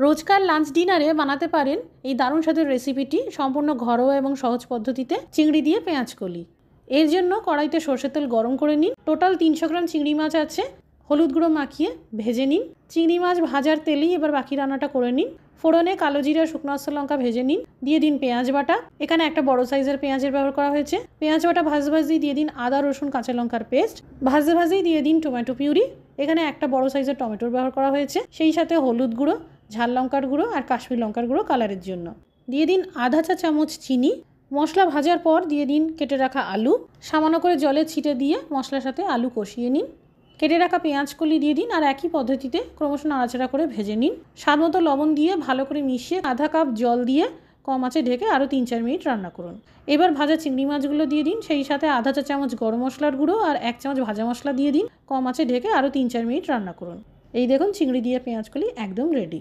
রোজকার লাঞ্চ ডিনারে বানাতে পারেন এই দারুণ স্বাদের রেসিপিটি সম্পূর্ণ ঘরোয়া এবং সহজ পদ্ধতিতে চিংড়ি দিয়ে পেঁয়াজ কলি। এর জন্য কড়াইতে সরষের তেল গরম করে নিন। টোটাল 300 গ্রাম চিংড়ি মাছ আছে। হলুদ গুঁড়ো মাখিয়ে ভেজে নিন। চিংড়ি মাছ ভাজার তেলেই এবার বাকি রান্নাটা করে নিন। ফোড়নে কালো জিরা শুকনো লঙ্কা ভেজে নিন। দিয়ে দিন পেঁয়াজ বাটা। এখানে একটা বড় সাইজের পেঁয়াজের ব্যবহার করা হয়েছে। পেঁয়াজ বাটা ভাজতে দিয়ে দিন আদা রসুন কাঁচা লঙ্কার পেস্ট। ভাজতেই দিয়ে দিন টমেটো পিউরি। এখানে একটা বড় সাইজের টমেটোর ব্যবহার করা হয়েছে। সেই সাথে হলুদ গুঁড়ো, ঝাল লঙ্কার গুঁড়ো আর কাশ্মীর লঙ্কার গুঁড়ো কালারের জন্য। দিয়ে দিন আধা চা চামচ চিনি। মশলা ভাজার পর দিয়ে দিন কেটে রাখা আলু। সামান্য করে জলে ছিটে দিয়ে মশলার সাথে আলু কষিয়ে নিন। কেটে রাখা পেঁয়াজ কলি দিয়ে দিন আর একই পদ্ধতিতে ক্রমশ নাড়াচাড়া করে ভেজে নিন। স্বাদ মতো লবণ দিয়ে ভালো করে মিশিয়ে আধা কাপ জল দিয়ে কম আঁচে ঢেকে আরও 3-4 মিনিট রান্না করুন। এবার ভাজা চিংড়ি মাছগুলো দিয়ে দিন। সেই সাথে আধা চা চামচ গরম মশলার গুঁড়ো আর 1 চামচ ভাজা মশলা দিয়ে দিন। কম আঁচে ঢেকে আরও 3-4 মিনিট রান্না করুন। এই দেখুন চিংড়ি দিয়ে পেঁয়াজ কলি একদম রেডি।